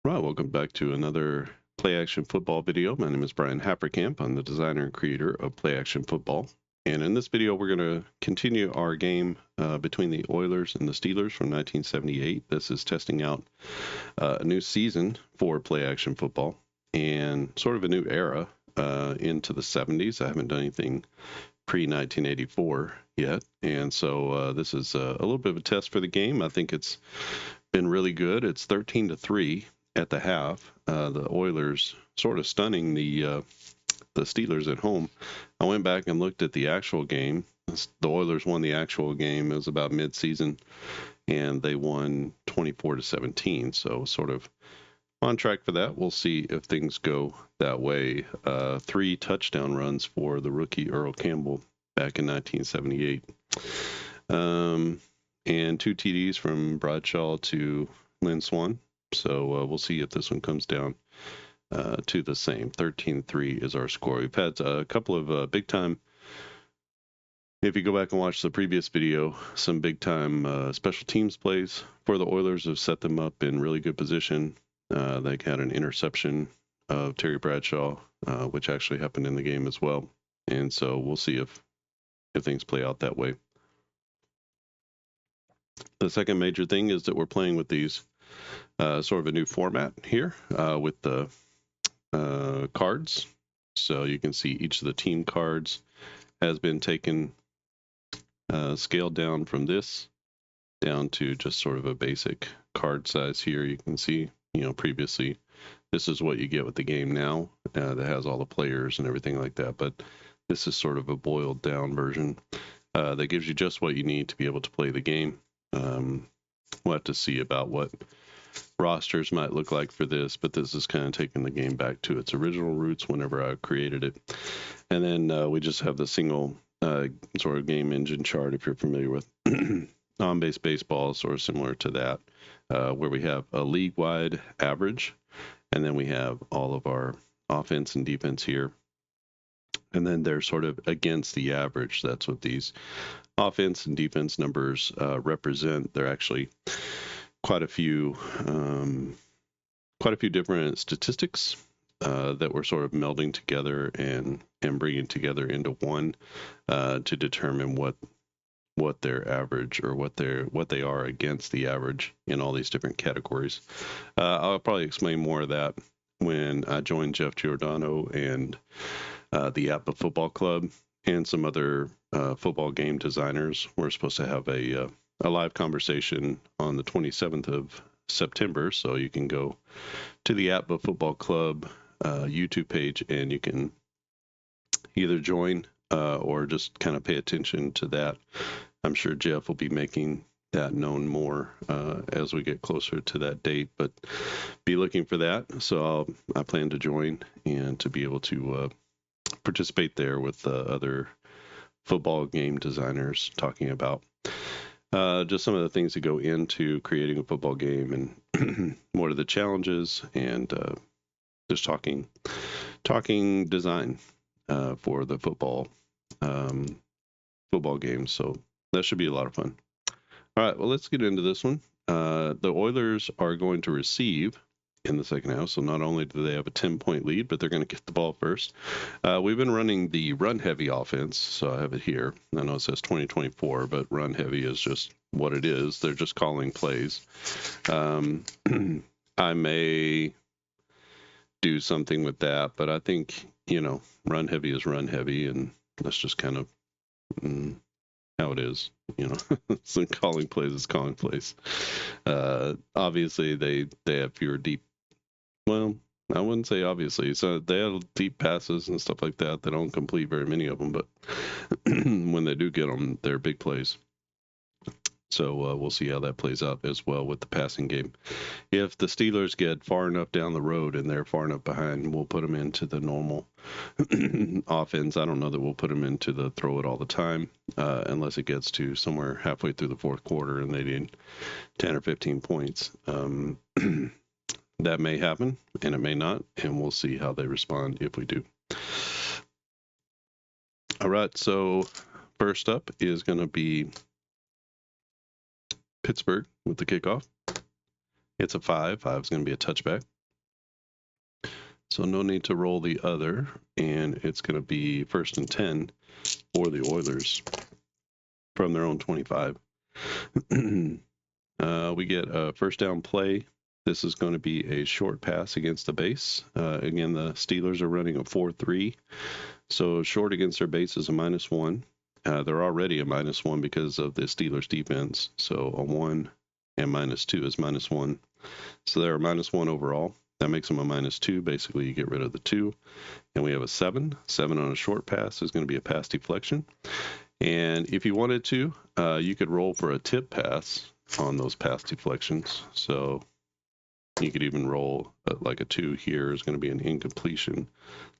Right, welcome back to another Play Action Football video. My name is Brian Haferkamp. I'm the designer and creator of Play Action Football. And in this video, we're going to continue our game between the Oilers and the Steelers from 1978. This is testing out a new season for Play Action Football and sort of a new era into the 70s. I haven't done anything pre-1984 yet. And so this is a little bit of a test for the game. I think it's been really good. It's 13-3 at the half. The Oilers sort of stunning the Steelers at home. I went back and looked at the actual game. The Oilers won the actual game. It was about mid-season, and they won 24-17. So sort of on track for that. We'll see if things go that way. 3 touchdown runs for the rookie Earl Campbell back in 1978. And 2 TDs from Bradshaw to Lynn Swan. So we'll see if this one comes down to the same. 13-3 is our score. We've had a couple of big time, if you go back and watch the previous video, some big time special teams plays for the Oilers have set them up in really good position. They had an interception of Terry Bradshaw, which actually happened in the game as well. And so we'll see if things play out that way. The second major thing is that we're playing with these sort of a new format here with the cards. So you can see each of the team cards has been taken, scaled down from this down to just sort of a basic card size here. You can see, previously this is what you get with the game now that has all the players and everything like that. But this is sort of a boiled down version that gives you just what you need to be able to play the game. We'll have to see about what rosters might look like for this, but this is kind of taking the game back to its original roots whenever I created it. And then we just have the single sort of game engine chart, if you're familiar with on-base baseball, sort of similar to that, where we have a league-wide average, and then we have all of our offense and defense here. And then they're sort of against the average. That's what these offense and defense numbers represent. They're actually quite a few different statistics that we're sort of melding together and bringing together into one to determine what their average or what they are against the average in all these different categories. I'll probably explain more of that when I join Jeff Giordano and the APBA Football Club and some other football game designers. We're supposed to have a live conversation on the 27th of September, so you can go to the APBA Football Club YouTube page and you can either join or just kind of pay attention to that. I'm sure Jeff will be making that known more as we get closer to that date, but be looking for that. So I plan to join and to be able to participate there with other football game designers talking about just some of the things that go into creating a football game and what are the challenges, and just talking design for the football game. So that should be a lot of fun. All right, well, let's get into this one. The Oilers are going to receive in the second half. So not only do they have a 10-point lead, but they're going to get the ball first. We've been running the run-heavy offense, so I have it here. I know it says 2024, but run-heavy is just what it is. They're just calling plays. I may do something with that, but I think, run-heavy is run-heavy, and that's just kind of how it is. So calling plays is calling plays. Obviously, they have fewer deep. Well, I wouldn't say obviously. So they have deep passes and stuff like that. They don't complete very many of them, but when they do get them, they're big plays. So we'll see how that plays out as well with the passing game. If the Steelers get far enough down the road and they're far enough behind, we'll put them into the normal offense. I don't know that we'll put them into the throw it all the time unless it gets to somewhere halfway through the fourth quarter and they need 10 or 15 points. That may happen, and it may not, and we'll see how they respond if we do. All right, so first up is going to be Pittsburgh with the kickoff. It's a 5. 5 is going to be a touchback. So no need to roll the other, and it's going to be 1st and 10 for the Oilers from their own 25. We get a first down play. This is going to be a short pass against the base. Again, the Steelers are running a 4-3. So short against their base is a -1. They're already a -1 because of the Steelers defense. So a 1 and -2 is -1. So they're a -1 overall. That makes them a -2. Basically, you get rid of the 2. And we have a 7. 7 on a short pass is going to be a pass deflection. And if you wanted to, you could roll for a tip pass on those pass deflections. So you could even roll like a 2 here is going to be an incompletion.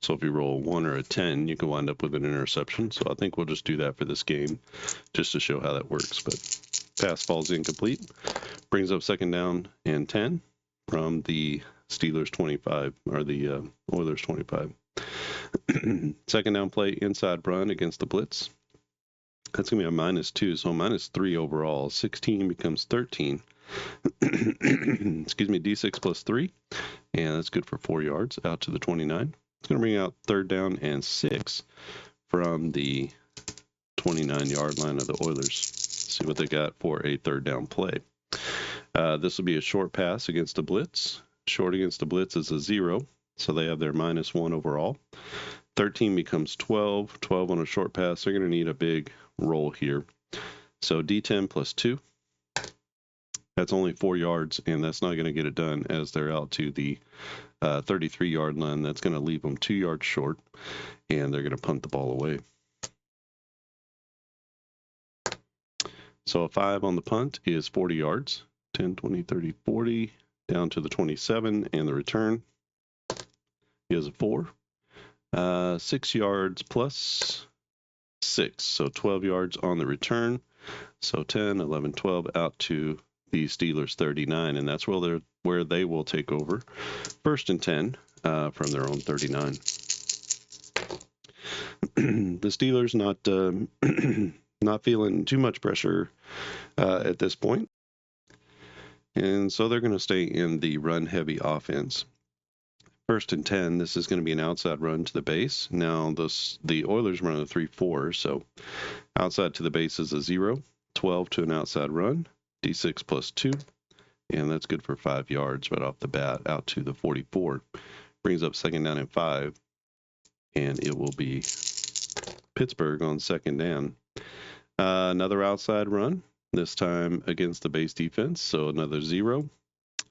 So if you roll a 1 or a 10, you can wind up with an interception. So I think we'll just do that for this game just to show how that works. But pass falls incomplete, brings up 2nd down and 10 from the Steelers 25 or the Oilers 25. 2nd down play, inside run against the blitz. That's going to be a -2, so -3 overall. 16 becomes 13. Excuse me, D6 plus 3, and that's good for 4 yards out to the 29. It's going to bring out 3rd down and 6 from the 29-yard line of the Oilers. Let's see what they got for a 3rd down play. This will be a short pass against the blitz. Short against the blitz is a 0, so they have their -1 overall. 13 becomes 12. 12 on a short pass. They're going to need a big roll here. So D10 plus 2. That's only 4 yards, and that's not going to get it done as they're out to the 33-yard line. That's going to leave them 2 yards short, and they're going to punt the ball away. So a 5 on the punt is 40 yards. 10, 20, 30, 40, down to the 27, and the return is a 4. 6 yards plus 6, so 12 yards on the return. So 10, 11, 12 out to the Steelers 39, and that's where they will take over 1st and 10 from their own 39. The Steelers not feeling too much pressure at this point, and so they're going to stay in the run-heavy offense. 1st and 10, this is going to be an outside run to the base. Now, the Oilers run a 3-4, so outside to the base is a 0, 12 to an outside run, D6 plus 2, and that's good for 5 yards right off the bat out to the 44. Brings up 2nd down and 5, and it will be Pittsburgh on 2nd down. Another outside run, this time against the base defense, so another 0,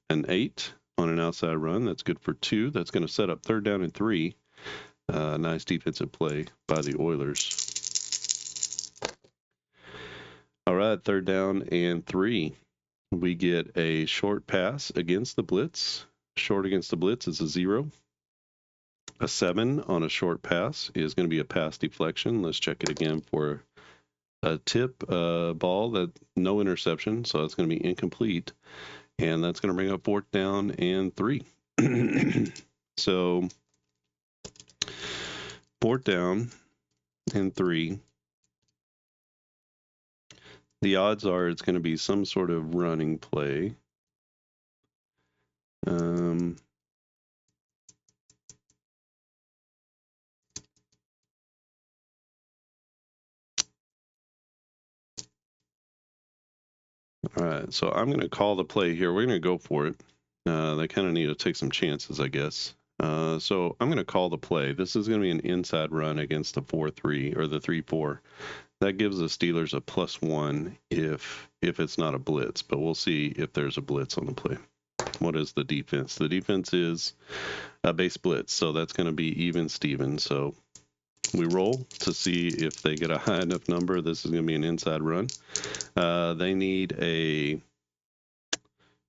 an 8 on an outside run. That's good for 2. That's going to set up 3rd down and 3. Nice defensive play by the Oilers. All right, 3rd down and 3. We get a short pass against the blitz. Short against the blitz is a 0. A 7 on a short pass is going to be a pass deflection. Let's check it again for a tip ball, that no interception, so it's going to be incomplete. And that's going to bring up 4th down and 3. So 4th down and 3. The odds are it's going to be some sort of running play. All right, so I'm going to call the play here. We're going to go for it. They kind of need to take some chances, I guess. So I'm going to call the play. This is going to be an inside run against the 4-3 or the 3-4. That gives the Steelers a +1 if it's not a blitz, but we'll see if there's a blitz on the play. What is the defense? The defense is a base blitz, so that's going to be even Steven. So we roll to see if they get a high enough number. This is going to be an inside run. They need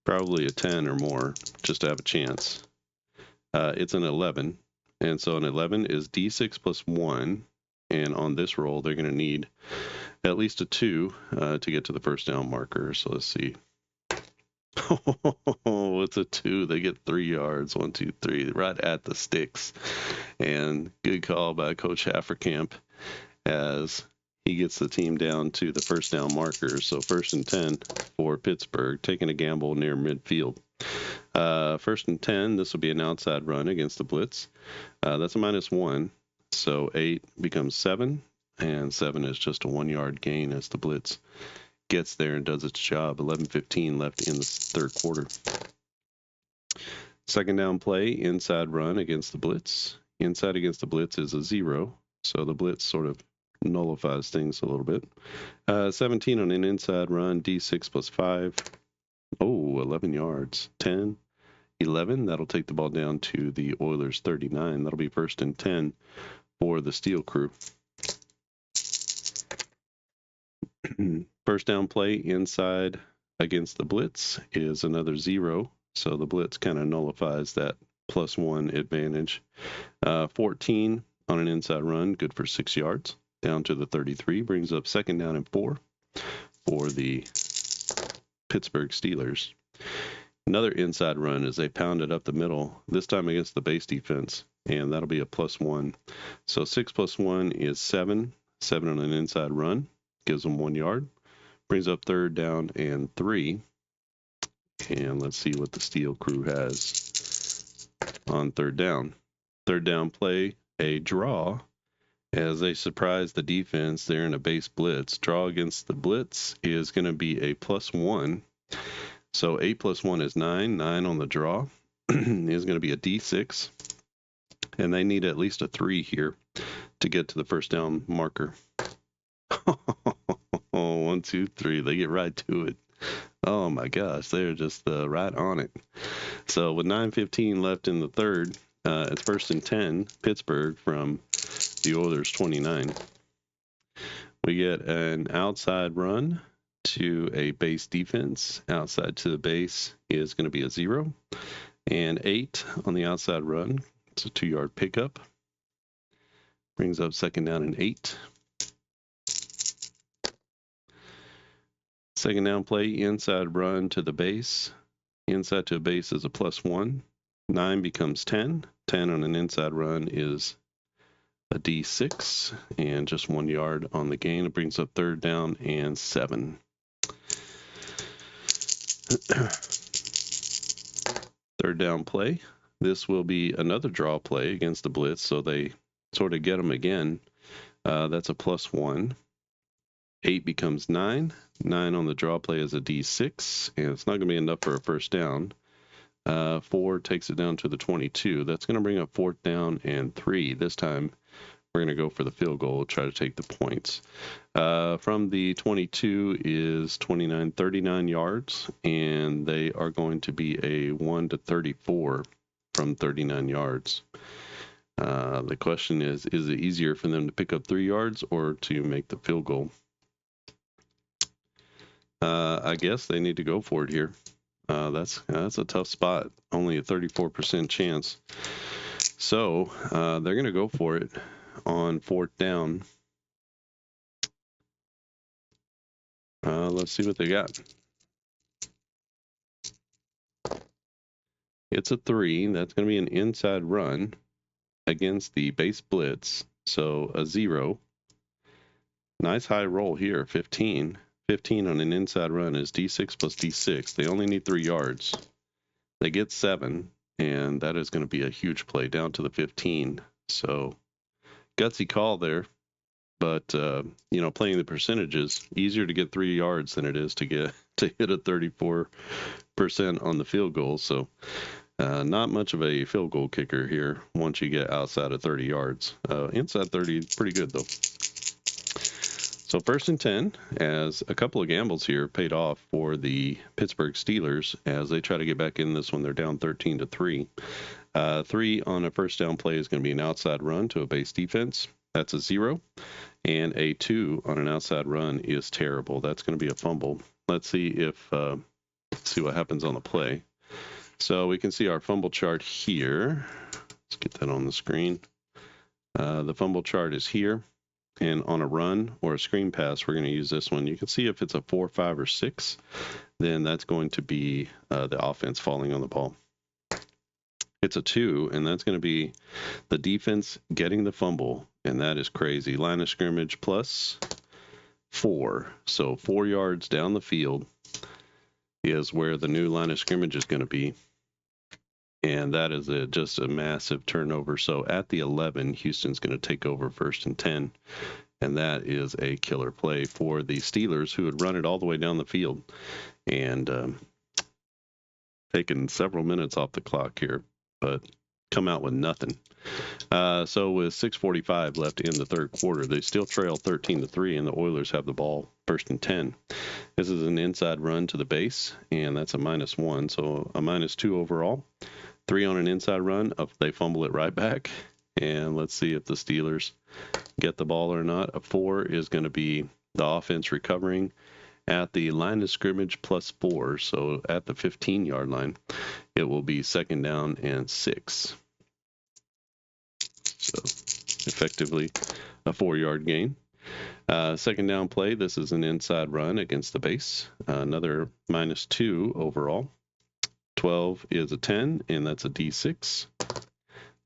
probably a 10 or more just to have a chance. It's an 11, and so an 11 is D6 plus 1, and on this roll they're going to need at least a 2 to get to the 1st down marker. So let's see. Oh, it's a 2. They get 3 yards. 1, 2, 3, right at the sticks. And good call by Coach Hafferkamp as he gets the team down to the 1st down marker. So 1st and 10 for Pittsburgh, taking a gamble near midfield. First and 10, this will be an outside run against the blitz. That's a -1, so 8 becomes 7, and 7 is just a 1-yard gain as the blitz gets there and does its job. 11:15 left in the third quarter. Second down play, inside run against the blitz. Inside against the blitz is a 0, so the blitz sort of nullifies things a little bit. 17 on an inside run, D6 plus 5. Oh, 11 yards. 10, 11. That'll take the ball down to the Oilers 39. That'll be first and 10 for the Steel Crew. First down play inside against the blitz is another 0. So the blitz kind of nullifies that +1 advantage. 14 on an inside run, good for 6 yards. Down to the 33, brings up second down and 4 for the Pittsburgh Steelers. Another inside run as they pound it up the middle, this time against the base defense, and that'll be a +1. So 6 plus 1 is 7. 7 on an inside run, gives them 1 yard. Brings up third down and 3. And let's see what the Steel Crew has on third down. Third down play, a draw. As they surprise the defense, they're in a base blitz. Draw against the blitz is going to be a +1. So 8 plus 1 is 9. 9 on the draw is going to be a D6. And they need at least a 3 here to get to the first down marker. 1, 2, 3. They get right to it. Oh my gosh, they're just right on it. So with 9:15 left in the third, it's first and 10, Pittsburgh from the Oilers 29. We get an outside run to a base defense. Outside to the base is going to be a 0. And 8 on the outside run. It's a 2-yard pickup. Brings up second down and 8. Second down play, inside run to the base. Inside to a base is a +1. 9 becomes 10. 10 on an inside run is a D6, and just 1 yard on the gain. It brings up third down and 7. Third down play. This will be another draw play against the blitz, so they sort of get them again. That's a +1. 8 becomes 9. 9 on the draw play is a D6, and it's not going to be enough for a first down. 4 takes it down to the 22. That's going to bring up fourth down and 3. This time, we're going to go for the field goal, try to take the points. From the 22 is 39 yards, and they are going to be a 1-34 from 39 yards. The question is it easier for them to pick up 3 yards or to make the field goal? I guess they need to go for it here. That's a tough spot. Only a 34% chance. So they're going to go for it on fourth down. Let's see what they got. It's a 3. That's going to be an inside run against the base blitz. So a 0. Nice high roll here, 15. 15 on an inside run is D6 plus D6. They only need 3 yards. They get 7, and that is going to be a huge play down to the 15. So gutsy call there, but playing the percentages, easier to get 3 yards than it is to hit a 34% on the field goal. So not much of a field goal kicker here once you get outside of 30 yards. Inside 30, pretty good though. So first and 10, as a couple of gambles here paid off for the Pittsburgh Steelers as they try to get back in this one. They're down 13-3. 3 on a first down play is going to be an outside run to a base defense. That's a 0. And a 2 on an outside run is terrible. That's going to be a fumble. Let's see what happens on the play. So we can see our fumble chart here. Let's get that on the screen. The fumble chart is here. And on a run or a screen pass, we're going to use this one. You can see if it's a 4, 5, or 6, then that's going to be the offense falling on the ball. It's a 2, and that's going to be the defense getting the fumble, and that is crazy. Line of scrimmage plus 4. So 4 yards down the field is where the new line of scrimmage is going to be. And that is just a massive turnover. So at the 11, Houston's going to take over 1st and 10. And that is a killer play for the Steelers, who had run it all the way down the field and taken several minutes off the clock here, but come out with nothing. So with 6:45 left in the third quarter, they still trail 13-3, and the Oilers have the ball 1st and 10. This is an inside run to the base, and that's a -1, so a -2 overall. 3 on an inside run. They fumble it right back, and let's see if the Steelers get the ball or not. A 4 is going to be the offense recovering at the line of scrimmage +4, so at the 15-yard line, it will be 2nd down and 6. So effectively a 4-yard gain. 2nd down play, this is an inside run against the base. Another -2 overall. 12 is a 10, and that's a D6.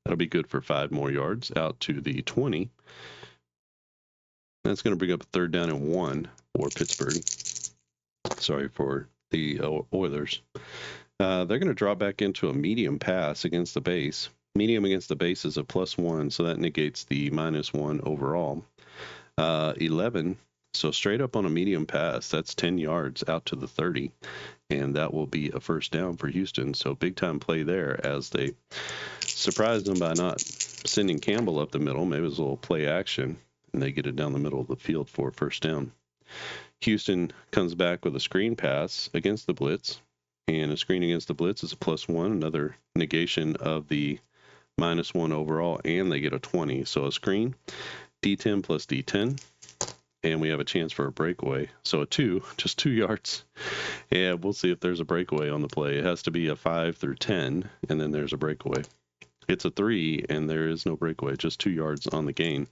That'll be good for 5 more yards out to the 20. That's going to bring up a 3rd down and 1 for Pittsburgh. Sorry, for the Oilers. They're going to drop back into a medium pass against the base. Medium against the base is a +1, so that negates the -1 overall. 11, so straight up on a medium pass, that's 10 yards out to the 30, and that will be a 1st down for Houston. So big time play there as they surprised them by not sending Campbell up the middle. Maybe it was a little play action, and they get it down the middle of the field for a 1st down. Houston comes back with a screen pass against the blitz, and a screen against the blitz is a +1, another negation of the -1 overall, and they get a 20. So a screen, D10 plus D10, and we have a chance for a breakaway. So a 2, just 2 yards. Yeah, we'll see if there's a breakaway on the play. It has to be a 5 through 10, and then there's a breakaway. It's a 3, and there is no breakaway, just 2 yards on the gain.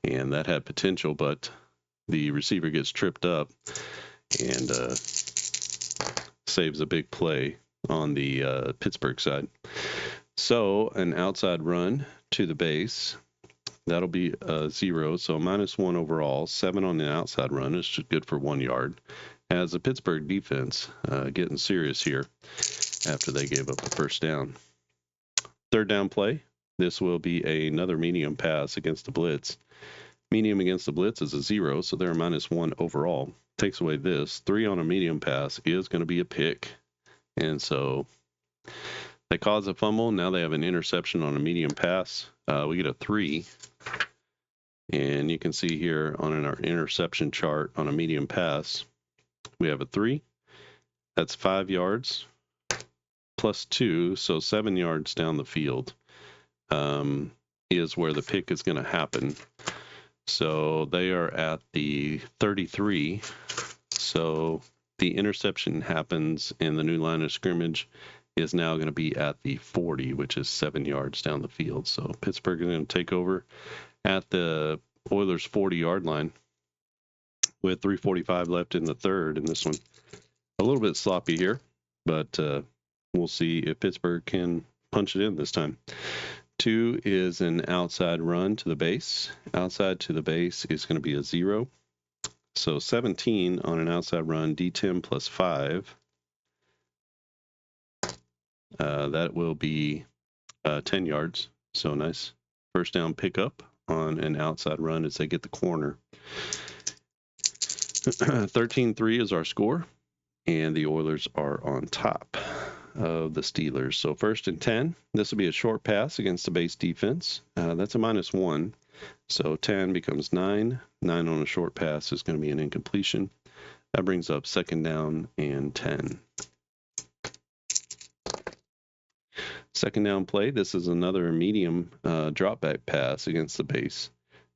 And that had potential, but the receiver gets tripped up and saves a big play on the Pittsburgh side. So an outside run to the base, that'll be a 0, so a -1 overall. 7 on the outside run is just good for 1 yard. As the Pittsburgh defense getting serious here after they gave up the 1st down. 3rd down play, this will be another medium pass against the blitz. Medium against the blitz is a 0, so they're a -1 overall. Takes away this. 3 on a medium pass is going to be a pick, and so they cause a fumble. Now they have an interception on a medium pass. We get a 3. And you can see here on our interception chart on a medium pass, we have a 3. That's 5 yards +2, so 7 yards down the field is where the pick is going to happen. So they are at the 33. So the interception happens, and the new line of scrimmage is now going to be at the 40, which is 7 yards down the field. So Pittsburgh is going to take over at the Oilers' 40-yard line with 3:45 left in the third. And this one a little bit sloppy here, but we'll see if Pittsburgh can punch it in this time. 2 is an outside run to the base. Outside to the base is going to be a 0. So 17 on an outside run, D10 plus 5. That will be 10 yards. So nice 1st down pickup on an outside run as they get the corner. 13-3 is our score, and the Oilers are on top of the Steelers. So 1st and 10. This will be a short pass against the base defense. That's a -1. So 10 becomes 9. 9 on a short pass is going to be an incompletion. That brings up 2nd down and 10. 2nd down play. This is another medium drop back pass against the base.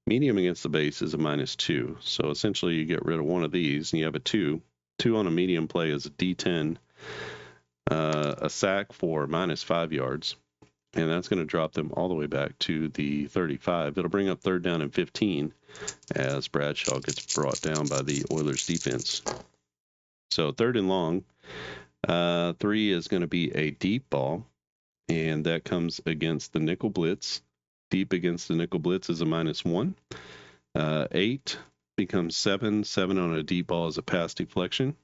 Medium against the base is a -2. So essentially you get rid of one of these and you have a 2. 2 on a medium play is a D10. A sack for -5 yards. And that's going to drop them all the way back to the 35. It'll bring up 3rd down and 15 as Bradshaw gets brought down by the Oilers defense. So 3rd and long. 3 is going to be a deep ball, and that comes against the nickel blitz. Deep against the nickel blitz is a -1. 8 becomes 7. 7 on a deep ball is a pass deflection.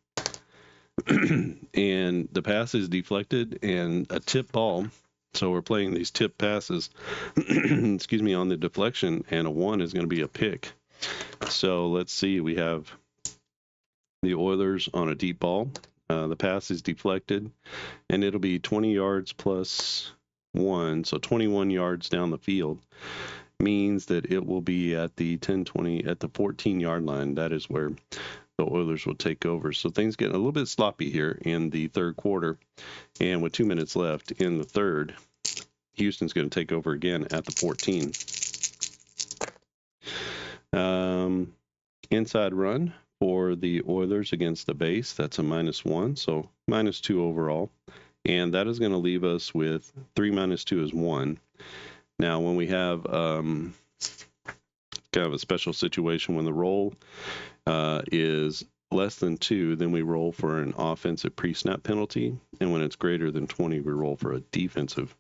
And the pass is deflected, and a tip ball So we're playing these tip passes, excuse me, on the deflection, and a 1 is going to be a pick. So let's see. We have the Oilers on a deep ball. The pass is deflected, and it'll be 20 yards plus 1, so 21 yards down the field. Means that it will be at the 10-20, at the 14-yard line. That is where the Oilers will take over. So things get a little bit sloppy here in the third quarter. And with 2 minutes left in the third, Houston's going to take over again at the 14. Inside run for the Oilers against the base. That's a -1, so -2 overall. And that is going to leave us with 3 minus 2 is 1. Now, when we have kind of a special situation, when the roll is less than 2, then we roll for an offensive pre-snap penalty. And when it's greater than 20, we roll for a defensive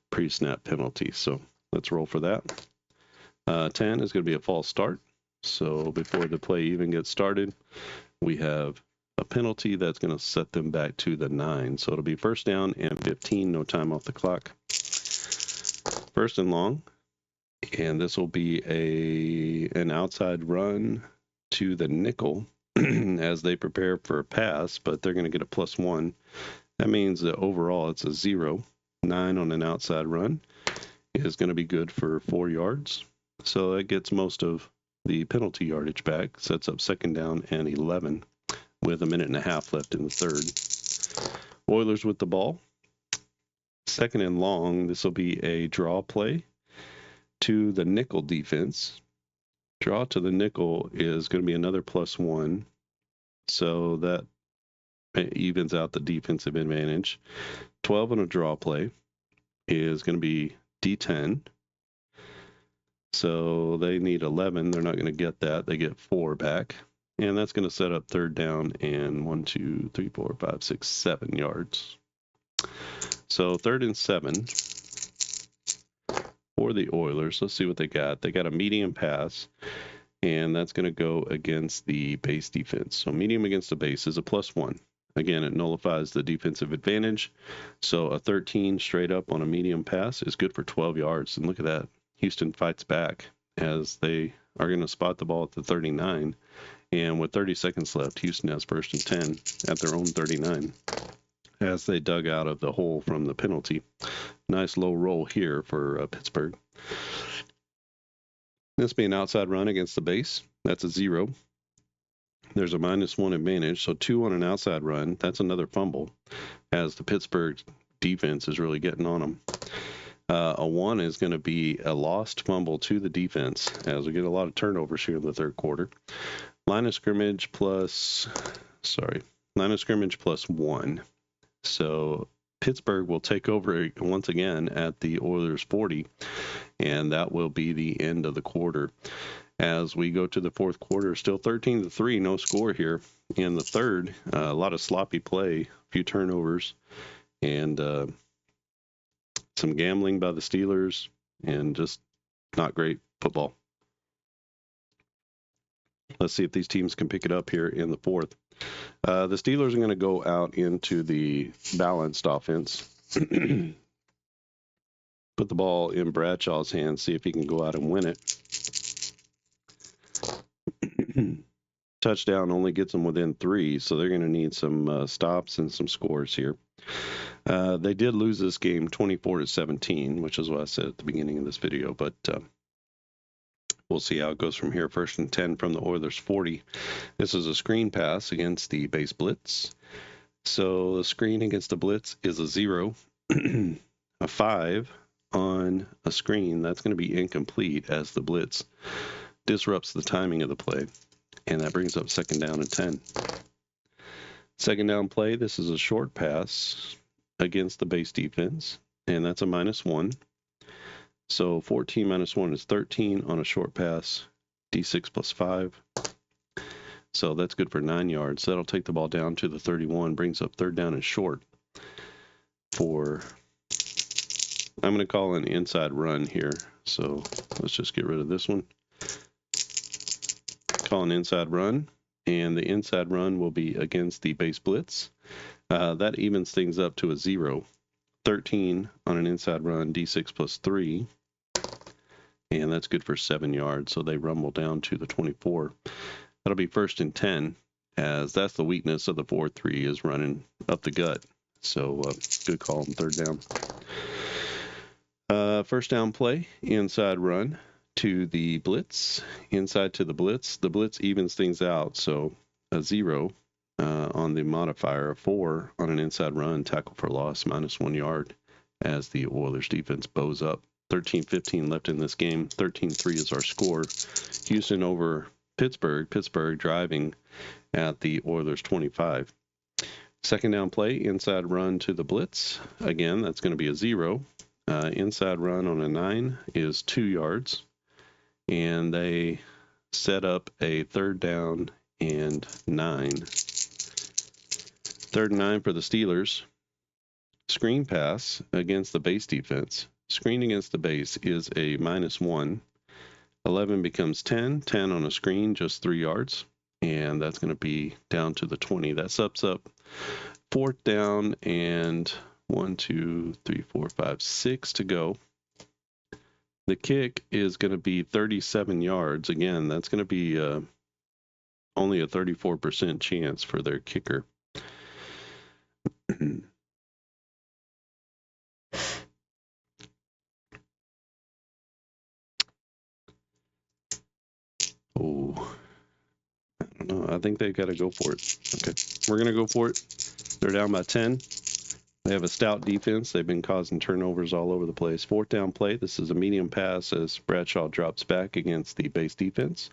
pre-snap penalty. So let's roll for that. 10 is going to be a false start. So before the play even gets started, we have a penalty that's going to set them back to the 9. So it'll be first down and 15, no time off the clock. First and long, and this will be an outside run to the nickel as they prepare for a pass, but they're going to get a +1. That means that overall it's a 0. 9 on an outside run is going to be good for 4 yards. So that gets most of the penalty yardage back, sets up second down and 11 with 1.5 minutes left in the third. Oilers with the ball. Second and long, this will be a draw play to the nickel defense. Draw to the nickel is going to be another +1. So that evens out the defensive advantage. 12 on a draw play is going to be D10. So they need 11. They're not going to get that. They get 4 back. And that's going to set up third down and 1, 2, 3, 4, 5, 6, 7 yards. So 3rd and 7 for the Oilers. Let's see what they got. They got a medium pass, and that's going to go against the base defense. So medium against the base is a +1. Again, it nullifies the defensive advantage. So a 13 straight up on a medium pass is good for 12 yards. And look at that. Houston fights back as they are going to spot the ball at the 39. And with 30 seconds left, Houston has 1st and 10 at their own 39 as they dug out of the hole from the penalty. Nice low roll here for Pittsburgh. This being an outside run against the base. That's a 0. There's a -1 advantage, so 2 on an outside run. That's another fumble as the Pittsburgh defense is really getting on them. A 1 is going to be a lost fumble to the defense as we get a lot of turnovers here in the third quarter. Line of scrimmage plus 1. So Pittsburgh will take over once again at the Oilers 40, and that will be the end of the quarter. As we go to the fourth quarter, still 13-3, no score here. In the third, a lot of sloppy play, a few turnovers, and some gambling by the Steelers, and just not great football. Let's see if these teams can pick it up here in the fourth. The Steelers are going to go out into the balanced offense. Put the ball in Bradshaw's hands, see if he can go out and win it. Touchdown only gets them within 3, so they're going to need some stops and some scores here. They did lose this game 24-17, which is what I said at the beginning of this video, but we'll see how it goes from here. 1st and 10 from the Oilers 40. This is a screen pass against the base blitz. So the screen against the blitz is a 0. A 5 on a screen, that's going to be incomplete as the blitz disrupts the timing of the play. And that brings up 2nd down and 10. 2nd down play, this is a short pass against the base defense, and that's a -1. So 14 minus 1 is 13 on a short pass, D6 plus 5. So that's good for 9 yards. That'll take the ball down to the 31, brings up 3rd down and short for, I'm going to call an inside run here. So let's just get rid of this one. Call an inside run, and the inside run will be against the base blitz. That evens things up to a 0. 13 on an inside run, D6 plus 3. And that's good for 7 yards, so they rumble down to the 24. That'll be 1st and 10, as that's the weakness of the 4-3 is running up the gut. So good call on 3rd down. 1st down play, inside run to the blitz, inside to the blitz. The blitz evens things out, so a 0 on the modifier, a 4 on an inside run, tackle for loss, -1 yard, as the Oilers defense bows up. 13:15 left in this game. 13-3 is our score. Houston over Pittsburgh. Pittsburgh driving at the Oilers 25. 2nd down play, inside run to the blitz. Again, that's going to be a 0. Inside run on a 9 is 2 yards. And they set up a 3rd down and 9. 3rd and 9 for the Steelers. Screen pass against the base defense. Screen against the base is a -1. 11 becomes 10. 10 on a screen, just 3 yards. And that's going to be down to the 20. That sets up 4th down and 1, 2, 3, 4, 5, 6 to go. The kick is going to be 37 yards. Again, that's going to be only a 34% chance for their kicker. Oh, I don't know. I think they got to go for it. Okay, we're going to go for it. They're down by 10. They have a stout defense. They've been causing turnovers all over the place. 4th down play. This is a medium pass as Bradshaw drops back against the base defense.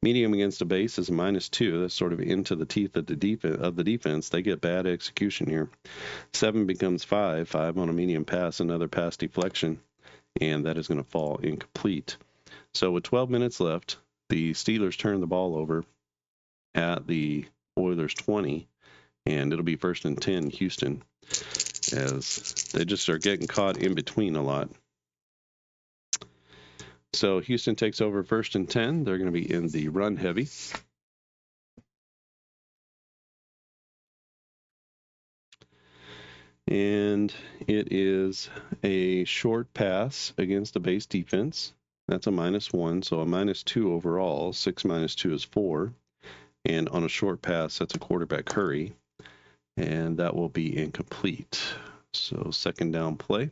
Medium against the base is a -2. That's sort of into the teeth of the defense. They get bad execution here. 7 becomes 5. 5 on a medium pass, another pass deflection, and that is going to fall incomplete. So with 12 minutes left, the Steelers turn the ball over at the Oilers 20, and it'll be 1st and 10 Houston, as they just are getting caught in between a lot. So Houston takes over 1st and 10. They're going to be in the run heavy. And it is a short pass against the base defense. That's a -1, so a -2 overall. 6 minus 2 is 4. And on a short pass, that's a quarterback hurry. And that will be incomplete. So 2nd down play.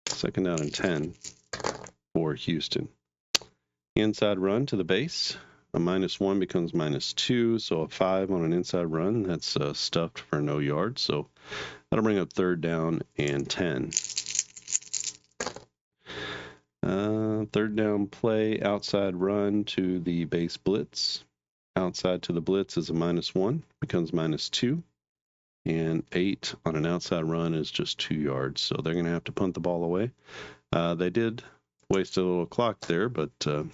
2nd down and 10 for Houston. Inside run to the base. A -1 becomes -2, so a 5 on an inside run. That's stuffed for no yards. So that'll bring up 3rd down and 10. 3rd down play, outside run to the base blitz. Outside to the blitz is a -1, becomes -2. And 8 on an outside run is just 2 yards. So they're going to have to punt the ball away. They did waste a little clock there, but going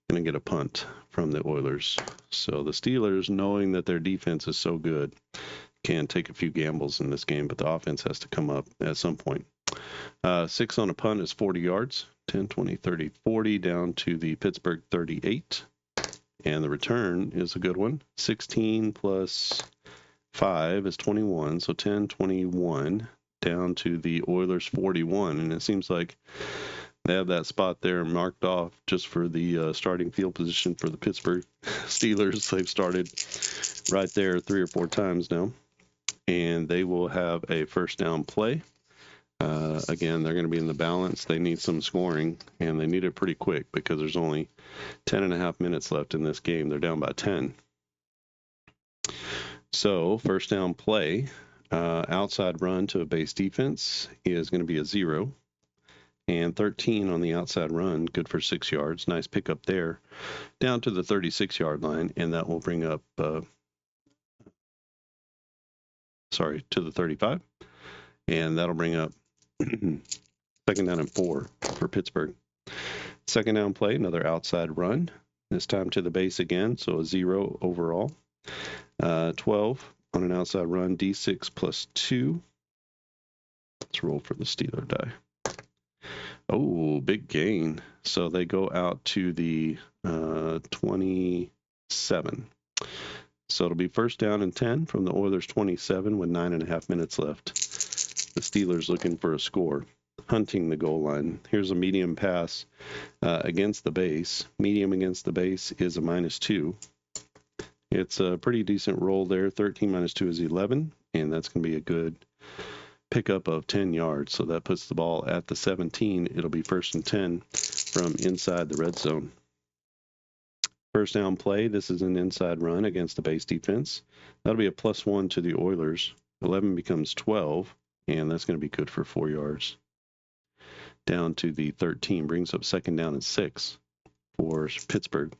to get a punt from the Oilers. So the Steelers, knowing that their defense is so good, can take a few gambles in this game, but the offense has to come up at some point. 6 on a punt is 40 yards. 10, 20, 30, 40 down to the Pittsburgh 38. And the return is a good one. 16 plus 5 is 21. So 10, 21 down to the Oilers 41. And it seems like they have that spot there marked off just for the starting field position for the Pittsburgh Steelers. They've started right there 3 or 4 times now. And they will have a 1st down play. Again, they're going to be in the balance. They need some scoring, and they need it pretty quick because there's only 10.5 minutes left in this game. They're down by 10. So 1st down play, outside run to a base defense is going to be a 0. And 13 on the outside run, good for 6 yards. Nice pickup there. Down to the 36-yard line, and that will bring up, to the 35. And that'll bring up 2nd down and 4 for Pittsburgh. 2nd down play, another outside run. This time to the base again, so a 0 overall. 12 on an outside run, D6 plus 2. Let's roll for the Steeler die. Oh, big gain. So they go out to the 27. So it'll be 1st down and 10 from the Oilers 27 with 9.5 minutes left. the Steelers looking for a score, hunting the goal line. Here's a medium pass against the base. Medium against the base is a -2. It's a pretty decent roll there. 13 minus 2 is 11, and that's going to be a good pickup of 10 yards. So that puts the ball at the 17. It'll be 1st and 10 from inside the red zone. First down play. This is an inside run against the base defense. That'll be a +1 to the Oilers. 11 becomes 12, and that's going to be good for 4 yards. Down to the 13, brings up 2nd down and 6 for Pittsburgh.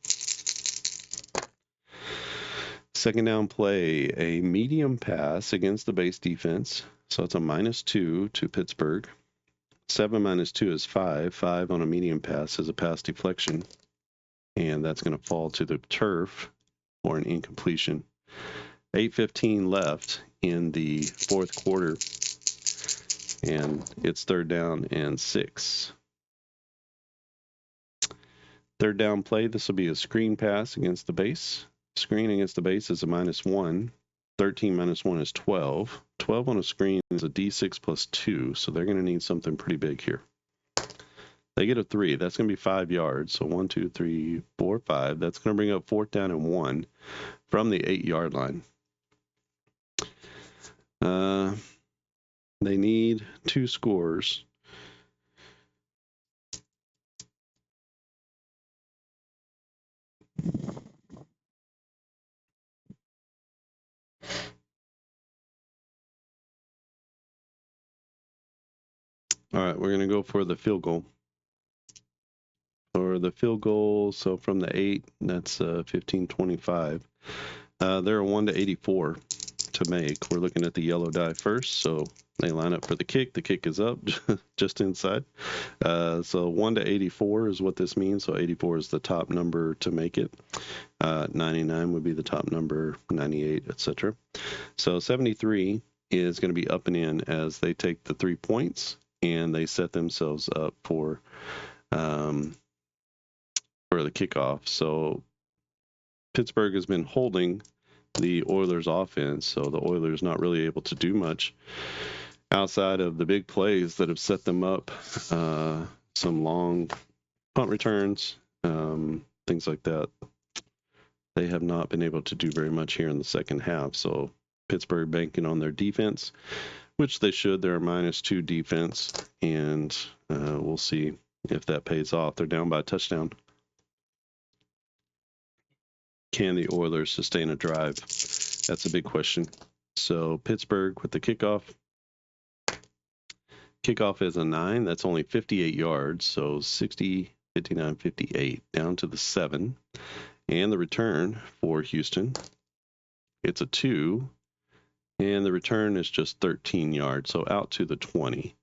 2nd down play, a medium pass against the base defense. So it's a -2 to Pittsburgh. 7 minus 2 is 5. 5 on a medium pass is a pass deflection. And that's going to fall to the turf for an incompletion. 8:15 left in the 4th quarter. And it's 3rd down and 6. 3rd down play, this will be a screen pass against the base. Screen against the base is a -1. 13 minus 1 is 12. 12 on a screen is a D6 plus 2, so they're going to need something pretty big here. They get a 3. That's going to be 5 yards. So 1, 2, 3, 4, 5. That's going to bring up 4th down and 1 from the 8-yard line. They need 2 scores. All right, we're going to go for the field goal. For the field goal, so from the 8, that's 15-25. They're a 1-84 to make. We're looking at the yellow die first, so they line up for the kick. The kick is up just inside. So 1-84 is what this means. So 84 is the top number to make it. 99 would be the top number, 98, etc. So 73 is going to be up and in as they take the 3 points and they set themselves up for the kickoff. So Pittsburgh has been holding the Oilers offense, so the Oilers not really able to do much outside of the big plays that have set them up. Some long punt returns, things like that. They have not been able to do very much here in the second half. So Pittsburgh banking on their defense, which they should. They're a -2 defense, and we'll see if that pays off. They're down by a touchdown. Can the Oilers sustain a drive? That's a big question. So Pittsburgh with the kickoff. Kickoff is a 9. That's only 58 yards. So 60, 59, 58 down to the 7. And the return for Houston, it's a 2. And the return is just 13 yards. So out to the 20.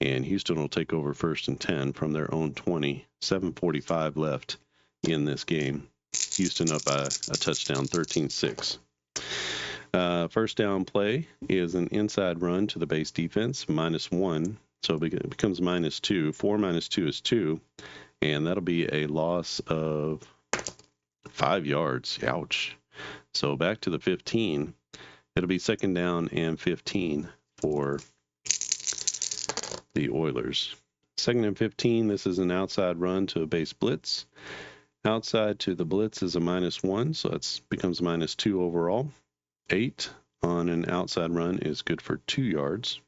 And Houston will take over 1st and 10 from their own 20. 7:45 left in this game. Houston up by a touchdown, 13-6. First down play is an inside run to the base defense, -1. So it becomes -2. 4 minus 2 is 2. And that'll be a loss of 5 yards. Ouch. So back to the 15. It'll be 2nd down and 15 for the Oilers. 2nd and 15. This is an outside run to a base blitz. Outside to the blitz is a -1, so it becomes -2 overall. 8 on an outside run is good for 2 yards.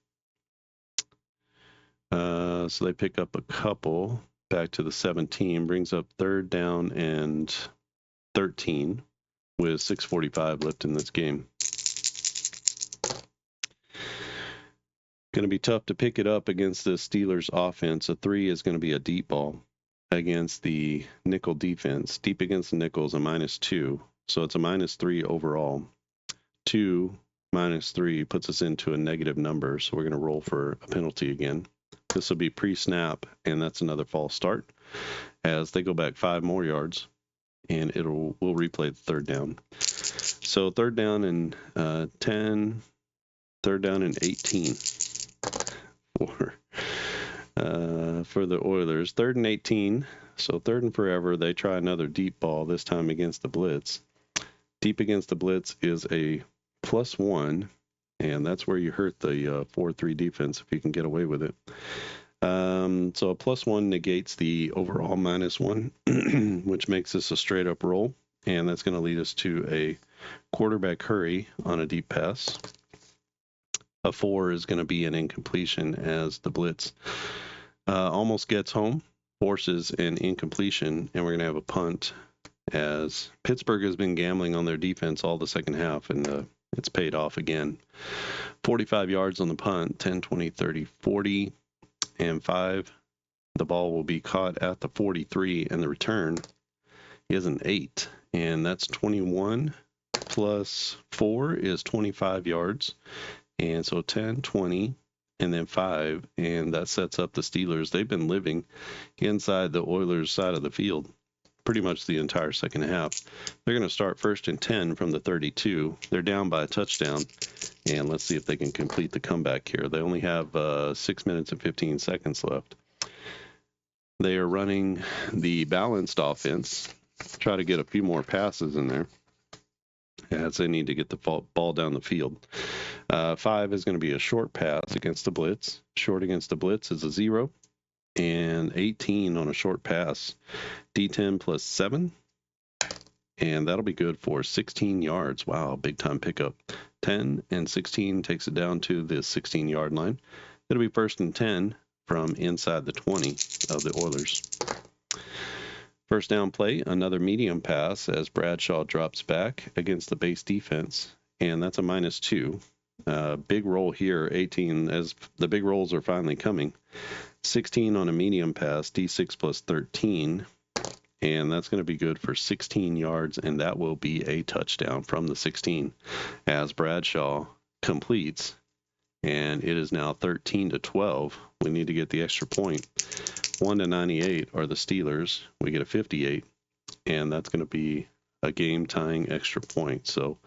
So they pick up a couple. Back to the 17, brings up 3rd down and 13 with 6:45 left in this game. Going to be tough to pick it up against the Steelers offense. A 3 is going to be a deep ball against the nickel defense. Deep against the nickel is a -2. So it's a -3 overall. 2 minus 3 puts us into a negative number. So we're going to roll for a penalty again. This will be pre-snap, and that's another false start as they go back 5 more yards, and we'll replay the 3rd down. So 3rd down and 10, 3rd down and 18 for the Oilers. 3rd and 18, so 3rd and forever. They try another deep ball, this time against the blitz. Deep against the blitz is a +1, and that's where you hurt the 4-3 defense if you can get away with it. So a +1 negates the overall -1, which makes this a straight up roll, and that's going to lead us to a quarterback hurry on a deep pass. A 4 is going to be an incompletion as the blitz almost gets home, forces an incompletion, and we're going to have a punt as Pittsburgh has been gambling on their defense all the second half, and it's paid off again. 45 yards on the punt, 10, 20, 30, 40, and 5. The ball will be caught at the 43, and the return is an 8, and that's 21 plus 4 is 25 yards. And so 10, 20, and then 5, and that sets up the Steelers. They've been living inside the Oilers' side of the field pretty much the entire second half. They're going to start 1st and 10 from the 32. They're down by a touchdown, and let's see if they can complete the comeback here. They only have 6 minutes and 15 seconds left. They are running the balanced offense, try to get a few more passes in there as they need to get the ball down the field. 5 is going to be a short pass against the blitz. Short against the blitz is a 0, and 18 on a short pass. D10 plus 7, and that'll be good for 16 yards. Wow, big time pickup. 10 and 16 takes it down to the 16-yard line. It'll be 1st and 10 from inside the 20 of the Oilers. First down play, another medium pass as Bradshaw drops back against the base defense, and that's a -2. Big roll here, 18, as the big rolls are finally coming. 16 on a medium pass, D6 plus 13, and that's going to be good for 16 yards, and that will be a touchdown from the 16 as Bradshaw completes, and it is now 13-12. We need to get the extra point. 1-98 are the Steelers. We get a 58, and that's going to be a game-tying extra point. So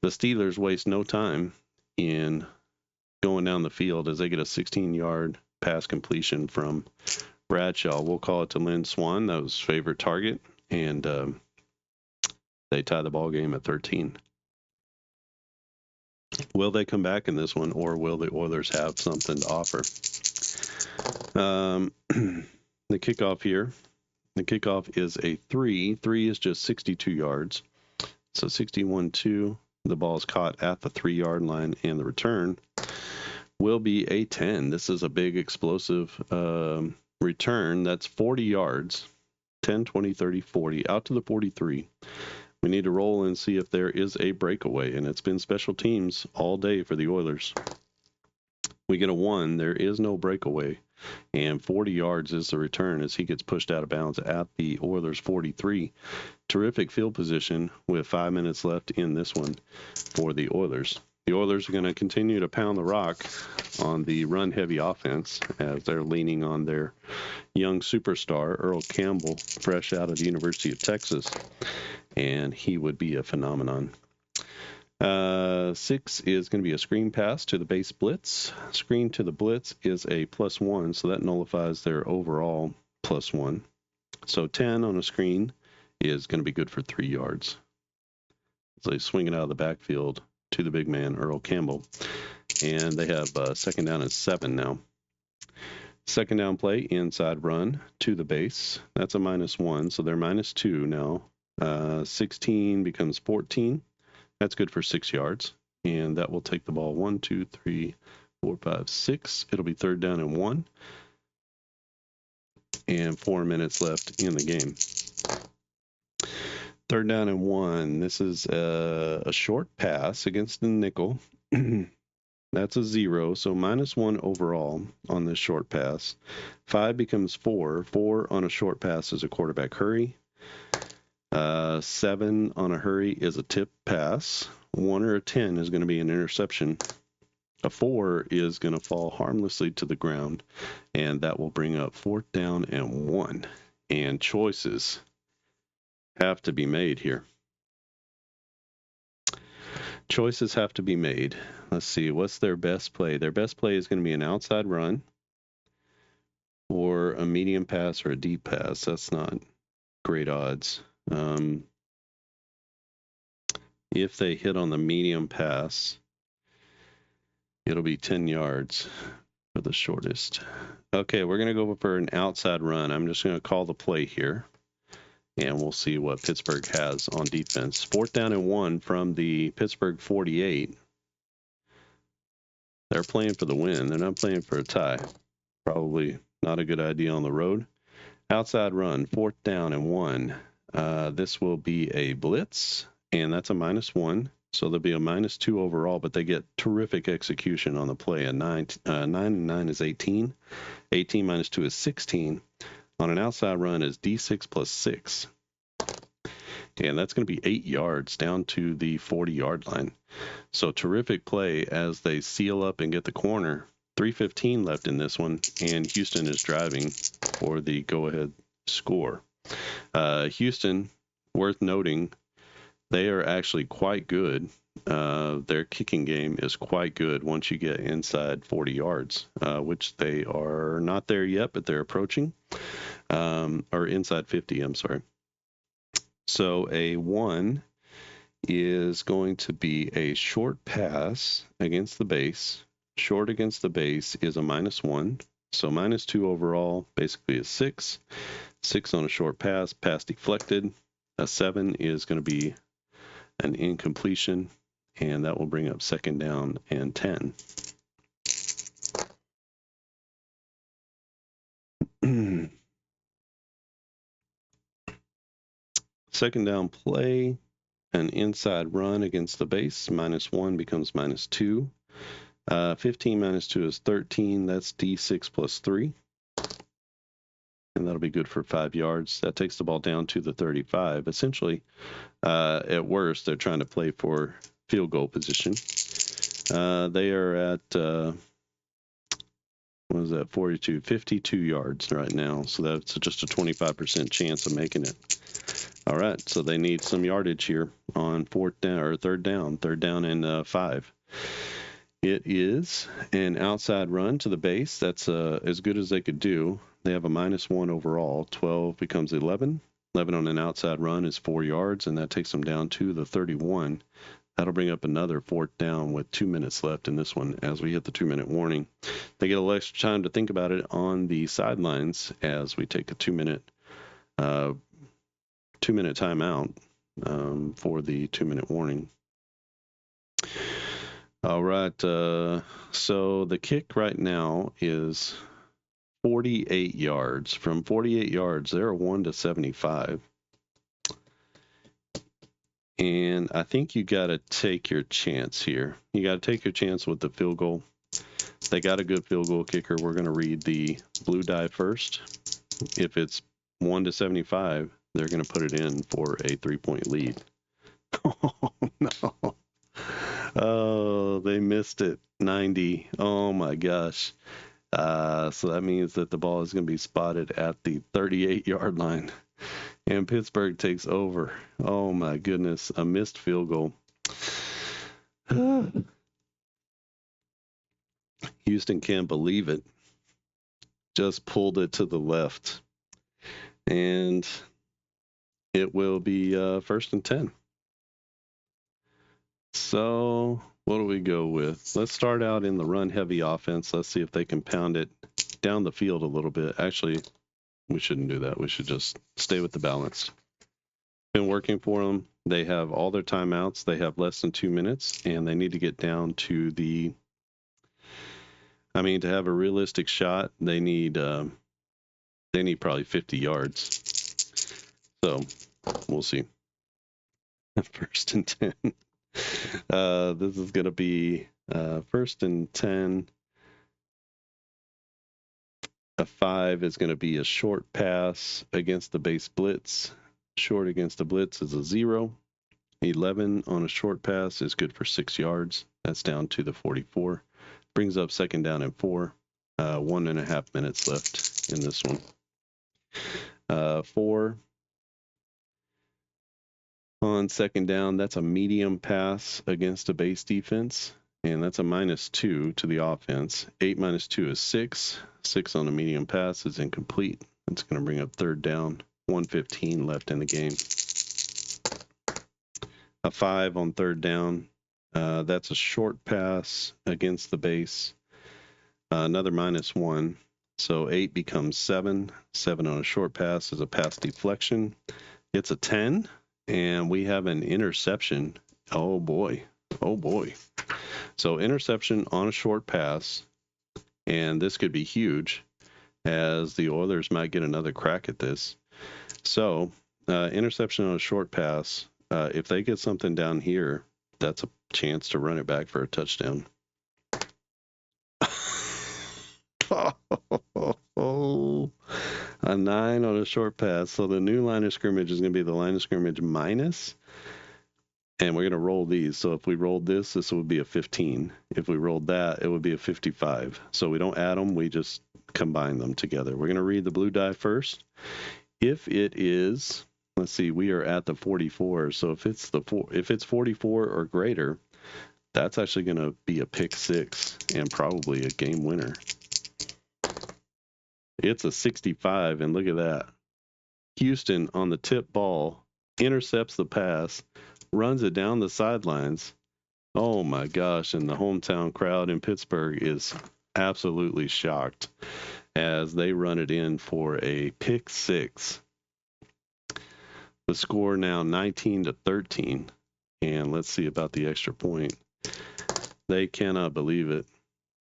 the Steelers waste no time in going down the field as they get a 16-yard pass completion from Bradshaw. We'll call it to Lynn Swann. That was his favorite target, and they tie the ball game at 13. Will they come back in this one, or will the Oilers have something to offer? The kickoff here, the kickoff is a 3. 3 is just 62 yards. So 61-2. The ball is caught at the 3-yard line, and the return will be a 10. This is a big explosive return. That's 40 yards. 10, 20, 30, 40, out to the 43. We need to roll and see if there is a breakaway, and it's been special teams all day for the Oilers. We get a 1. There is no breakaway, and 40 yards is the return as he gets pushed out of bounds at the Oilers' 43. Terrific field position with 5 minutes left in this one for the Oilers. The Oilers are going to continue to pound the rock on the run-heavy offense as they're leaning on their young superstar, Earl Campbell, fresh out of the University of Texas, and he would be a phenomenon. 6 is going to be a screen pass to the base blitz. Screen to the blitz is a +1, so that nullifies their overall +1. So 10 on a screen is going to be good for 3 yards. So they swing it out of the backfield to the big man, Earl Campbell. And they have second down and 7 now. Second down play, inside run to the base. That's a -1, so they're -2 now. 16 becomes 14. That's good for 6 yards. And that will take the ball 1, 2, 3, 4, 5, 6. It'll be 3rd down and 1. And 4 minutes left in the game. 3rd down and 1. This is a short pass against the nickel. That's a 0, so -1 overall on this short pass. 5 becomes 4. 4 on a short pass is a quarterback hurry. 7 on a hurry is a tip pass. 1 or a 10 is going to be an interception. A 4 is going to fall harmlessly to the ground, and that will bring up 4th down and 1. And choices have to be made here. Choices have to be made. Let's see, what's their best play? Their best play is going to be an outside run or a medium pass or a deep pass. That's not great odds. If they hit on the medium pass, It'll be 10 yards for the shortest. Okay, we're going to go for an outside run. I'm just going to call the play here, and we'll see what Pittsburgh has on defense. 4th down and 1 from the Pittsburgh 48. They're playing for the win. They're not playing for a tie. Probably not a good idea on the road. Outside run, 4th down and 1. This will be a blitz, and that's a -1. So there'll be a -2 overall, but they get terrific execution on the play. A 9 and 9 is 18. 18 -2 is 16. On an outside run is D6 plus 6. And that's going to be 8 yards down to the 40-yard line. So terrific play as they seal up and get the corner. 3:15 left in this one, and Houston is driving for the go-ahead score. Houston, worth noting, they are actually quite good. Their kicking game is quite good once you get inside 40 yards, which they are not there yet, but they're approaching. Or inside 50, I'm sorry. So a 1 is going to be a short pass against the base. Short against the base is a -1. So -2 overall basically is 6. 6 on a short pass, pass deflected. A 7 is going to be an incompletion, and that will bring up 2nd down and 10. Second down play, an inside run against the base. -1 becomes -2. 15 -2 is 13. That's D6 plus 3. And that'll be good for 5 yards. That takes the ball down to the 35. Essentially, at worst, they're trying to play for field goal position. They are at, 52 yards right now. So that's just a 25% chance of making it. All right, so they need some yardage here on 4th down or 3rd down and 5. It is an outside run to the base. That's as good as they could do. They have a -1 overall. 12 becomes 11. 11 on an outside run is 4 yards, and that takes them down to the 31. That'll bring up another 4th down with 2 minutes left in this one as we hit the 2-minute warning. They get a little extra time to think about it on the sidelines as we take a 2-minute timeout for the 2-minute warning. All right. So the kick right now is 48 yards. From 48 yards, they're 1 to 75. And I think you got to take your chance here. You got to take your chance with the field goal. They got a good field goal kicker. We're going to read the blue die first. If it's 1 to 75, they're going to put it in for a 3-point lead. Oh, no. Oh, they missed it. 90. Oh, my gosh. So that means that the ball is going to be spotted at the 38-yard line. And Pittsburgh takes over. Oh, my goodness. A missed field goal. Houston can't believe it. Just pulled it to the left. And it will be 1st and 10. So what do we go with? Let's start out in the run-heavy offense. Let's see if they can pound it down the field a little bit. Actually, we shouldn't do that. We should just stay with the balance. Been working for them. They have all their timeouts. They have less than 2 minutes, and they need to get down to the to have a realistic shot, they need probably 50 yards. So we'll see. 1st and 10. This is going to be 1st and 10. A 5 is going to be a short pass against the base blitz. Short against the blitz is a 0. 11 on a short pass is good for 6 yards. That's down to the 44. Brings up 2nd down and 4. 1.5 minutes left in this one. 4 on 2nd down. That's a medium pass against a base defense, and that's a -2 to the offense. 8 -2 is 6. 6 on a medium pass is incomplete. It's going to bring up 3rd down. 1:15 left in the game. A 5 on 3rd down That's a short pass against the base. Another -1. So 8 becomes 7. 7 on a short pass is a pass deflection. It's a 10, and we have an interception. Oh boy. Oh boy. So interception on a short pass, and this could be huge, as the Oilers might get another crack at this. So interception on a short pass. If they get something down here, that's a chance to run it back for a touchdown. Oh, a 9 on a short pass. So the new line of scrimmage is going to be the line of scrimmage minus, and we're going to roll these. So if we rolled this would be a 15. If we rolled that, it would be a 55. So we don't add them, we just combine them together. We're going to read the blue die first. If it is, let's see, we are at the 44. So if it's 44 or greater, that's actually going to be a pick 6 and probably a game winner. It's a 65, and look at that. Houston on the tip ball, intercepts the pass, runs it down the sidelines. Oh my gosh, and the hometown crowd in Pittsburgh is absolutely shocked as they run it in for a pick 6. The score now 19-13, and let's see about the extra point. They cannot believe it.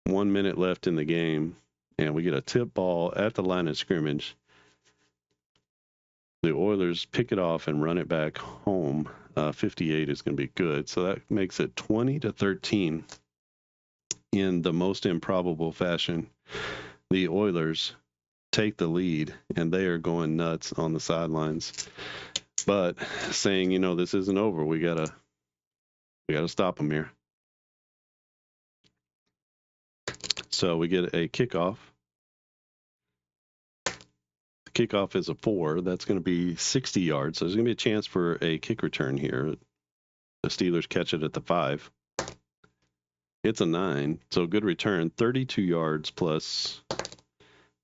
1 minute left in the game, and we get a tip ball at the line of scrimmage. The Oilers pick it off and run it back home. 58 is going to be good. So that makes it 20-13 in the most improbable fashion. The Oilers take the lead, and they are going nuts on the sidelines. But saying, this isn't over. We gotta stop them here. So we get a kickoff. The kickoff is a 4. That's going to be 60 yards. So there's going to be a chance for a kick return here. The Steelers catch it at the 5. It's a 9. So good return. 32 yards plus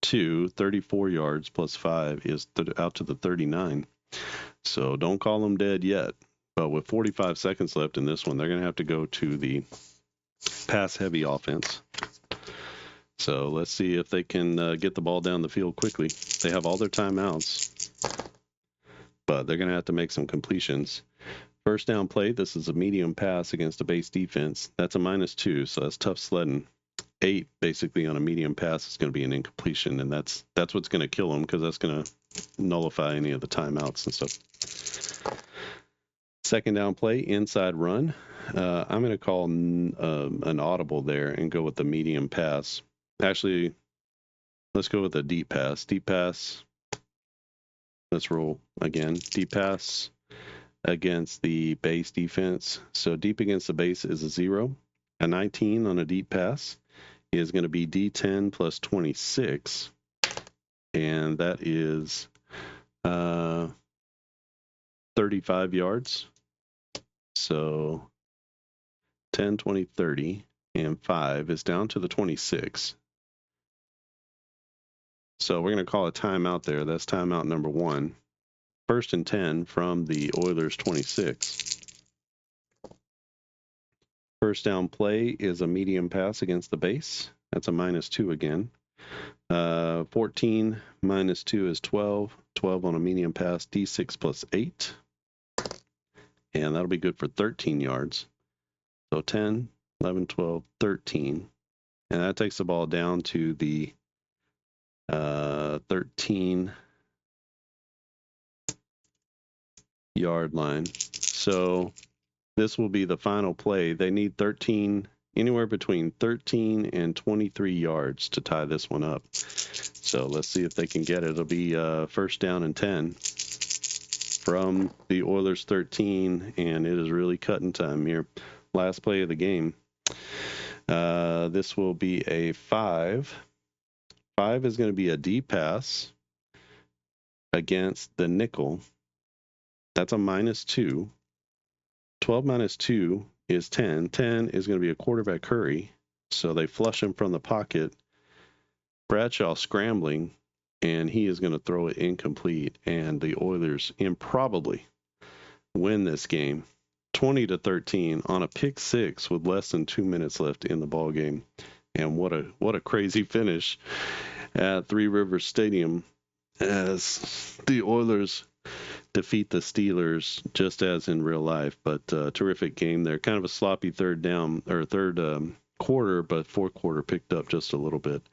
2. 34 yards plus 5 is out to the 39. So don't call them dead yet. But with 45 seconds left in this one, they're going to have to go to the pass-heavy offense. So let's see if they can get the ball down the field quickly. They have all their timeouts, but they're going to have to make some completions. First down play, this is a medium pass against a base defense. That's a -2, so that's tough sledding. 8 basically on a medium pass is going to be an incompletion, and that's what's going to kill them, because that's going to nullify any of the timeouts and stuff. Second down play, inside run. I'm going to call an audible there and go with the medium pass. Actually, let's go with a deep pass. Deep pass. Let's roll again. Deep pass against the base defense. So deep against the base is a 0. A 19 on a deep pass is going to be D10 plus 26. And that is 35 yards. So 10, 20, 30, and 5 is down to the 26. So we're going to call a timeout there. That's timeout number 1. First and 10 from the Oilers 26. First down play is a medium pass against the base. That's a -2 again. 14 minus 2 is 12. 12 on a medium pass, D6 plus 8. And that'll be good for 13 yards. So 10, 11, 12, 13. And that takes the ball down to the 13-yard line. So this will be the final play. They need anywhere between 13 and 23 yards to tie this one up. So let's see if they can get it. It'll be first down and 10 from the Oilers 13, and it is really cutting time here. Last play of the game. This will be a 5. 5 is going to be a deep pass against the nickel. That's a -2. 12 minus 2 is 10. 10 is going to be a quarterback hurry. So they flush him from the pocket. Bradshaw scrambling, and he is going to throw it incomplete. And the Oilers improbably win this game 20-13 on a pick six with less than 2 minutes left in the ball game. And what a crazy finish at Three Rivers Stadium as the Oilers defeat the Steelers just as in real life. But terrific game there. Kind of a sloppy third quarter, but fourth quarter picked up just a little bit.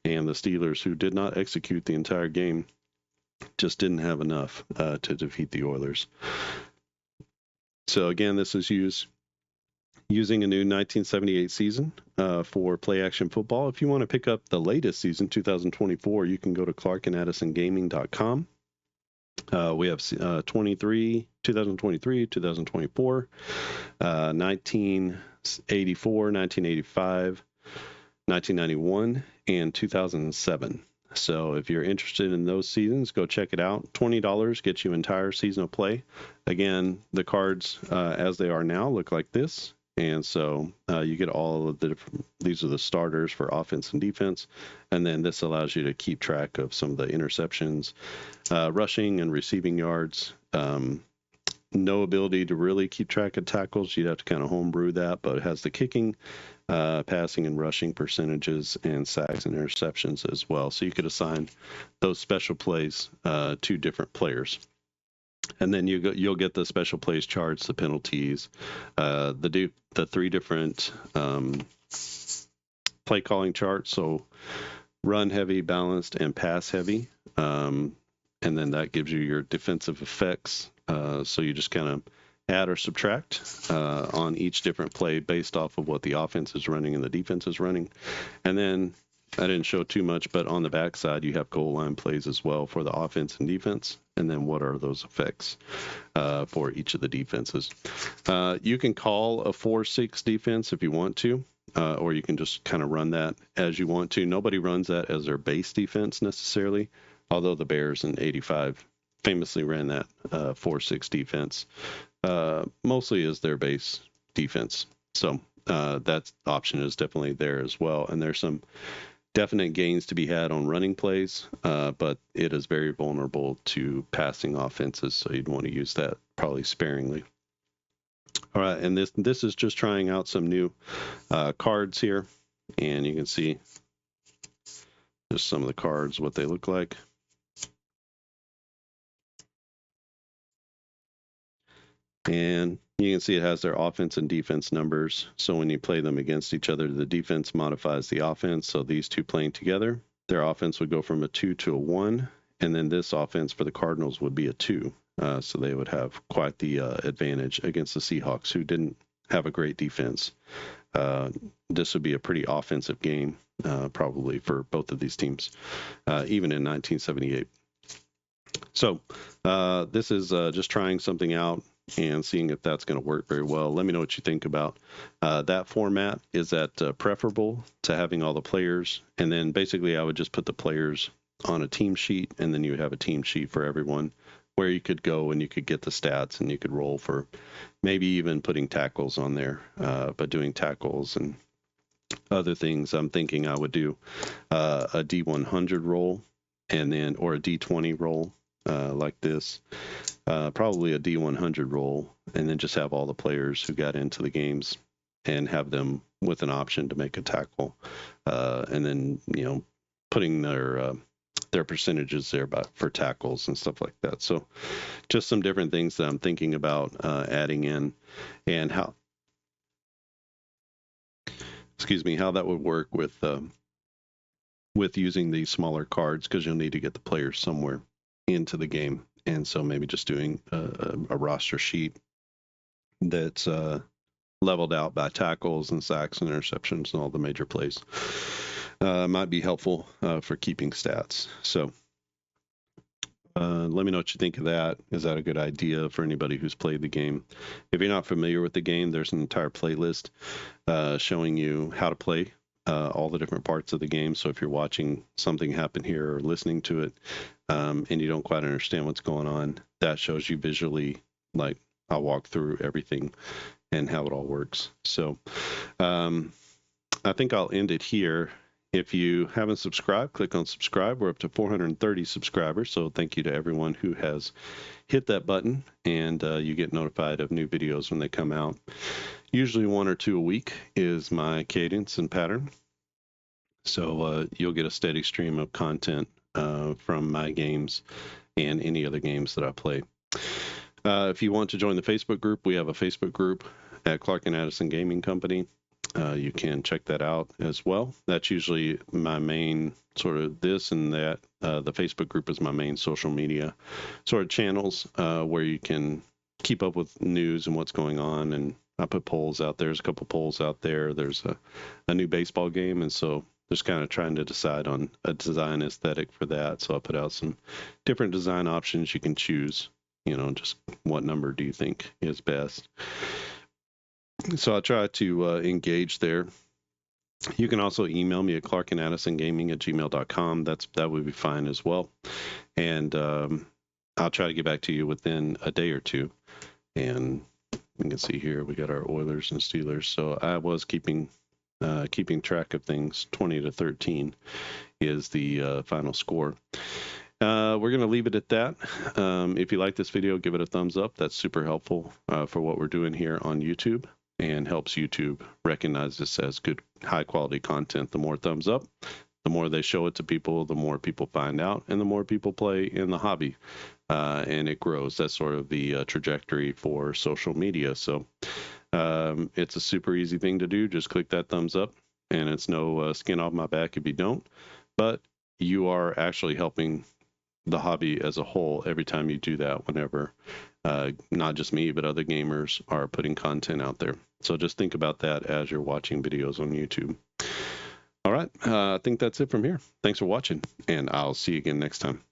And the Steelers, who did not execute the entire game, just didn't have enough to defeat the Oilers. So again, this is using a new 1978 season for play action football. If you want to pick up the latest season, 2024, you can go to clarkandaddisongaming.com. We have 2023, 2024, 1984, 1985, 1991, and 2007. So if you're interested in those seasons, go check it out. $20 gets you entire season of play. Again, the cards as they are now look like this. And so you get all of the different, these are the starters for offense and defense. And then this allows you to keep track of some of the interceptions, rushing and receiving yards. No ability to really keep track of tackles. You'd have to kind of homebrew that, but it has the kicking, passing and rushing percentages, and sacks and interceptions as well. So you could assign those special plays to different players. And then you'll get the special plays charts, the penalties, the three different play calling charts. So run heavy, balanced, and pass heavy. And then that gives you your defensive effects. So you just kind of add or subtract on each different play based off of what the offense is running and the defense is running. And then I didn't show too much, but on the backside, you have goal line plays as well for the offense and defense. And then what are those effects for each of the defenses? You can call a 4-6 defense if you want to, or you can just kind of run that as you want to. Nobody runs that as their base defense necessarily, although the Bears in 85 famously ran that 4-6 defense, mostly as their base defense. So that option is definitely there as well. And there's some definite gains to be had on running plays, but it is very vulnerable to passing offenses, so you'd want to use that probably sparingly. All right, and this is just trying out some new cards here, and you can see just some of the cards, what they look like. And you can see it has their offense and defense numbers. So when you play them against each other, the defense modifies the offense. So these two playing together, their offense would go from a 2 to a 1. And then this offense for the Cardinals would be a 2. So they would have quite the advantage against the Seahawks, who didn't have a great defense. This would be a pretty offensive game, probably for both of these teams, even in 1978. So this is just trying something out and seeing if that's going to work very well. Let me know what you think about that format. Is that preferable to having all the players? And then basically I would just put the players on a team sheet, and then you would have a team sheet for everyone where you could go and you could get the stats and you could roll for maybe even putting tackles on there, but doing tackles and other things. I'm thinking I would do a D100 roll and then, or a D20 roll. Like this, probably a D100 roll, and then just have all the players who got into the games and have them with an option to make a tackle, and then putting their percentages there for tackles and stuff like that. So just some different things that I'm thinking about adding in, and how that would work with using these smaller cards, because you'll need to get the players somewhere into the game. And so maybe just doing a roster sheet that's leveled out by tackles and sacks and interceptions and all the major plays might be helpful for keeping stats. So let me know what you think of that. Is that a good idea for anybody who's played the game? If you're not familiar with the game, there's an entire playlist showing you how to play all the different parts of the game. So if you're watching something happen here or listening to it, and you don't quite understand what's going on, that shows you visually, like I'll walk through everything and how it all works. So I think I'll end it here. If you haven't subscribed, click on subscribe. We're up to 430 subscribers, so thank you to everyone who has hit that button, and you get notified of new videos when they come out. Usually 1 or 2 a week is my cadence and pattern. So you'll get a steady stream of content from my games and any other games that I play. If you want to join the Facebook group, we have a Facebook group at Clark and Addison Gaming Company. You can check that out as well. That's usually my main sort of this and that. The Facebook group is my main social media sort of channels where you can keep up with news and what's going on. And I put polls out there. There's a couple polls out there. There's a new baseball game, and so just kind of trying to decide on a design aesthetic for that. So I'll put out some different design options you can choose. Just what number do you think is best? So I'll try to engage there. You can also email me at clarkandaddisongaming@gmail.com. That would be fine as well. And I'll try to get back to you within a day or two. And you can see here we got our Oilers and Steelers. So I was keeping track of things. 20-13 is the final score. We're going to leave it at that. If you like this video, give it a thumbs up. That's super helpful for what we're doing here on YouTube, and helps YouTube recognize this as good, high quality content. The more thumbs up, the more they show it to people, the more people find out, and the more people play in the hobby, and it grows. That's sort of the trajectory for social media. So it's a super easy thing to do. Just click that thumbs up, and it's no skin off my back if you don't, but you are actually helping the hobby as a whole every time you do that, whenever not just me, but other gamers are putting content out there. So just think about that as you're watching videos on YouTube. All right. I think that's it from here. Thanks for watching, and I'll see you again next time.